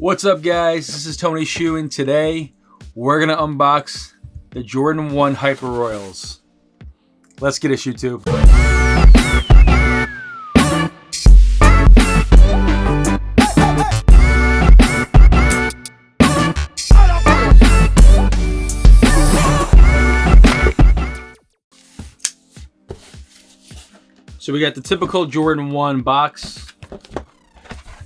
What's up, guys? This is Tony Shu, and today we're gonna unbox the Jordan 1 Hyper Royals. Let's get it, YouTube. So we got the typical Jordan 1 box.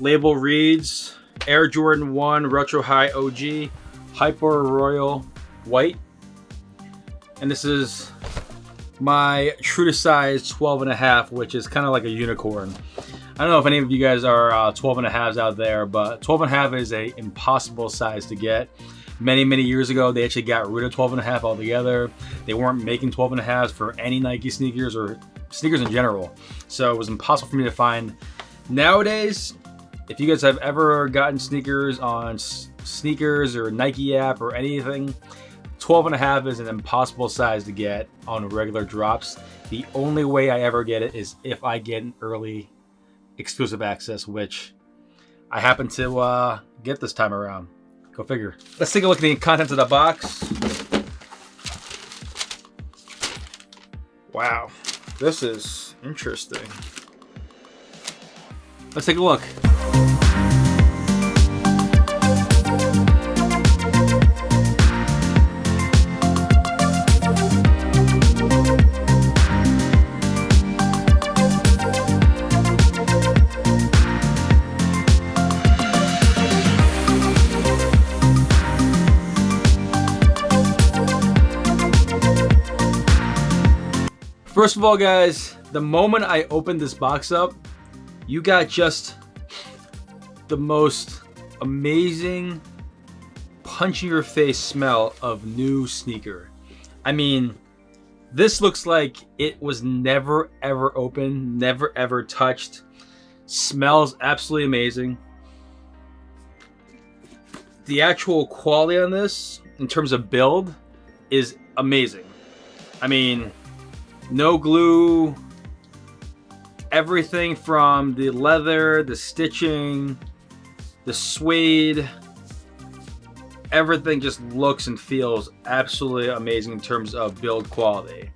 Label reads Air Jordan 1 Retro High OG Hyper Royal White. And this is my true to size 12.5, which is kind of like a unicorn. I don't know if any of you guys are 12.5s out there, but 12.5 is a impossible size to get. Many years ago, they actually got rid of 12.5 altogether. They weren't making 12.5s for any Nike sneakers or sneakers in general. So it was impossible for me to find. Nowadays, if you guys have ever gotten sneakers on Sneakers or Nike app or anything, 12.5 is an impossible size to get on regular drops. The only way I ever get it is if I get an early exclusive access, which I happen to get this time around. Go figure. Let's take a look at the contents of the box. Wow, this is interesting. Let's take a look. First of all, guys, the moment I opened this box up, you got just the most amazing punch in your face smell of new sneaker. I mean, this looks like it was never ever opened, never ever touched. Smells absolutely amazing. The actual quality on this, in terms of build, is amazing. I mean, no glue, everything from the leather, the stitching, the suede, everything just looks and feels absolutely amazing in terms of build quality.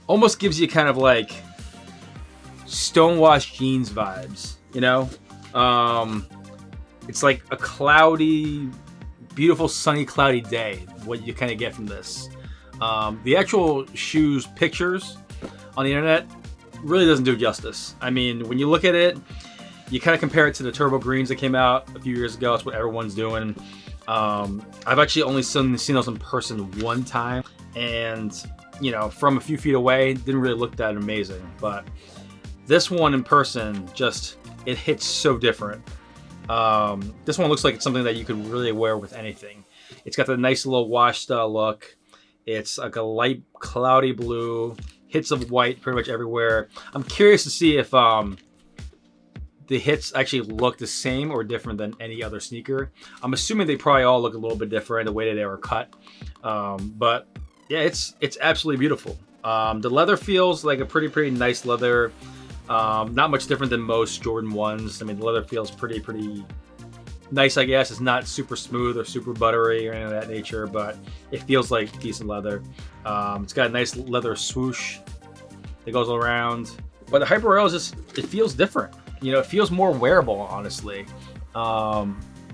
Almost gives you kind of like stonewashed jeans vibes, you know? It's like a cloudy, beautiful, sunny, cloudy day, what you kind of get from this. The actual shoes pictures on the internet really doesn't do justice. I mean, when you look at it, you kind of compare it to the turbo greens that came out a few years ago. That's what everyone's doing. I've actually only seen those in person one time, and you know, from a few feet away, didn't really look that amazing. But this one in person, just it hits so different. This one looks like it's something that you could really wear with anything. It's got the nice little washed look. It's like a light cloudy blue, hits of white pretty much everywhere. I'm curious to see if the hits actually look the same or different than any other sneaker. I'm assuming they probably all look a little bit different the way that they were cut. But yeah, it's absolutely beautiful. The leather feels like a pretty nice leather. Not much different than most Jordan 1s. I mean, the leather feels pretty nice, I guess. It's not super smooth or super buttery or anything of that nature, but it feels like decent leather. It's got a nice leather swoosh that goes around. But the Hyper Royal it feels different. You know, it feels more wearable, honestly.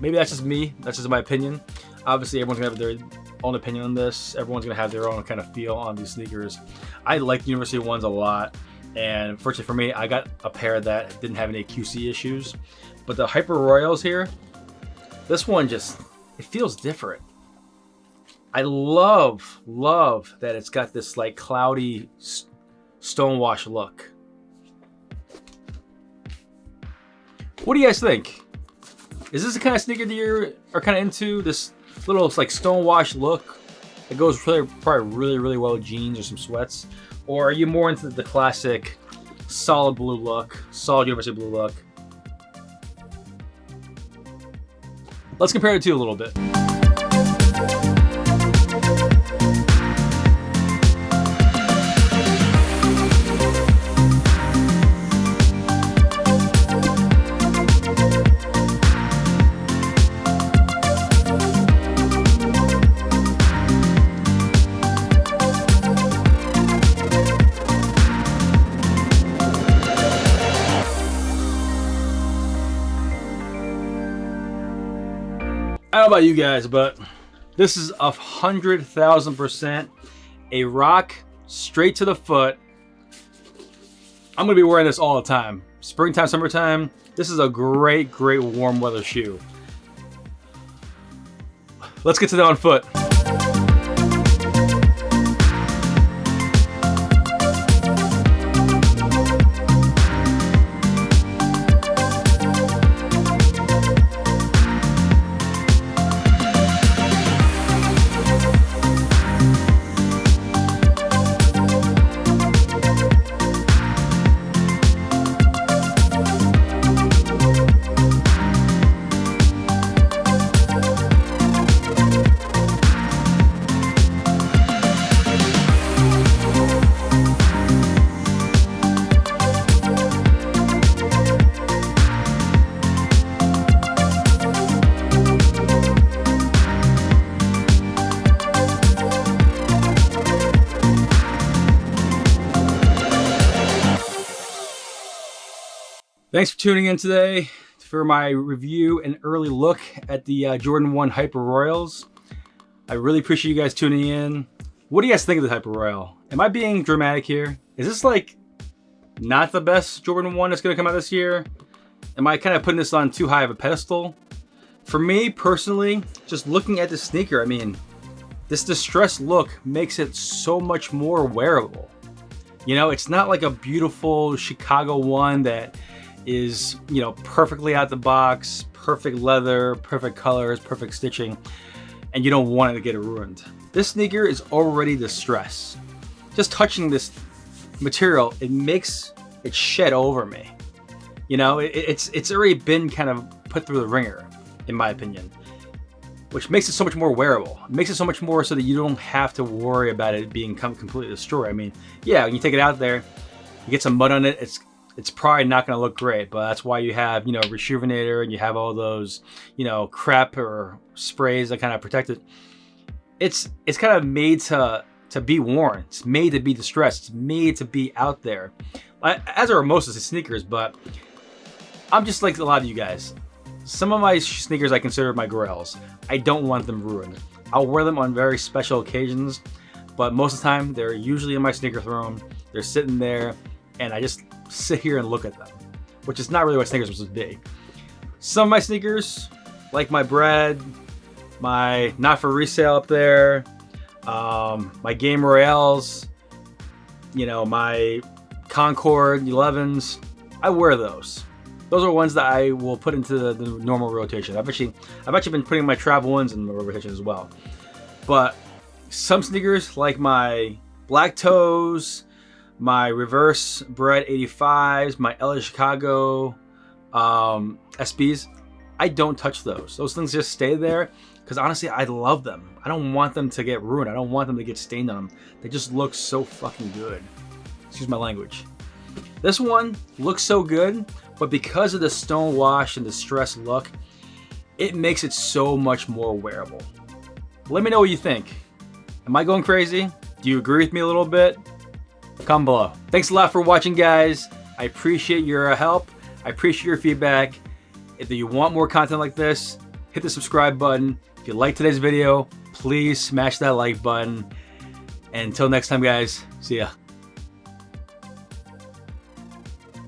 Maybe that's just me. That's just my opinion. Obviously, everyone's gonna have their own opinion on this. Everyone's gonna have their own kind of feel on these sneakers. I like the University ones a lot, and fortunately for me, I got a pair that didn't have any QC issues. But the Hyper Royals here, this one it feels different. I love that it's got this like cloudy stonewash look. What do you guys think? Is this the kind of sneaker that you are kind of into? This little like stonewash look that goes probably really well with jeans or some sweats? Or are you more into the classic solid blue look, solid University blue look? Let's compare the two a little bit. I don't know about you guys, but this is 100,000% a rock straight to the foot. I'm gonna be wearing this all the time. Springtime, summertime. This is a great, great warm weather shoe. Let's get to that on foot. Thanks for tuning in today for my review and early look at the Jordan 1 Hyper Royals. I really appreciate you guys tuning in. What do you guys think of the Hyper Royal? Am I being dramatic here? Is this like not the best Jordan 1 that's going to come out this year? Am I kind of putting this on too high of a pedestal? For me personally, just looking at this sneaker, I mean, this distressed look makes it so much more wearable. You know, it's not like a beautiful Chicago 1 that is, you know, perfectly out the box, perfect leather, perfect colors, perfect stitching, and you don't want it to get ruined. This sneaker is already distressed. Just touching this material, it makes it shed over me. You know, it's already been kind of put through the ringer, in my opinion, which makes it so much more wearable. It makes it so much more so that you don't have to worry about it being completely destroyed. I mean, yeah, when you take it out there, you get some mud on it, it's probably not going to look great, but that's why you have, you know, Rejuvenator, and you have all those, you know, crap or sprays that kind of protect it. It's kind of made to be worn. It's made to be distressed. It's made to be out there, as are most of the sneakers. But I'm just like a lot of you guys. Some of my sneakers I consider my grails. I don't want them ruined. I'll wear them on very special occasions, but most of the time they're usually in my sneaker throne. They're sitting there, and I just sit here and look at them, which is not really what sneakers are supposed to be. Some of my sneakers, like my Bread, my Not For Resale up there, my Game Royales, you know, my Concord 11s, I wear those. Those are ones that I will put into the normal rotation. I've actually been putting my travel ones in the rotation as well. But some sneakers, like my Black Toes, my Reverse Bread 85s, my LA Chicago SBs, I don't touch those. Those things just stay there because honestly, I love them. I don't want them to get ruined. I don't want them to get stained on them. They just look so fucking good. Excuse my language. This one looks so good, but because of the stone wash and the distressed look, it makes it so much more wearable. Let me know what you think. Am I going crazy? Do you agree with me a little bit? Comment below. Thanks a lot for watching, guys. I appreciate your help. I appreciate your feedback. If you want more content like this, hit the subscribe button. If you like today's video, please smash that like button. And until next time, guys, see ya.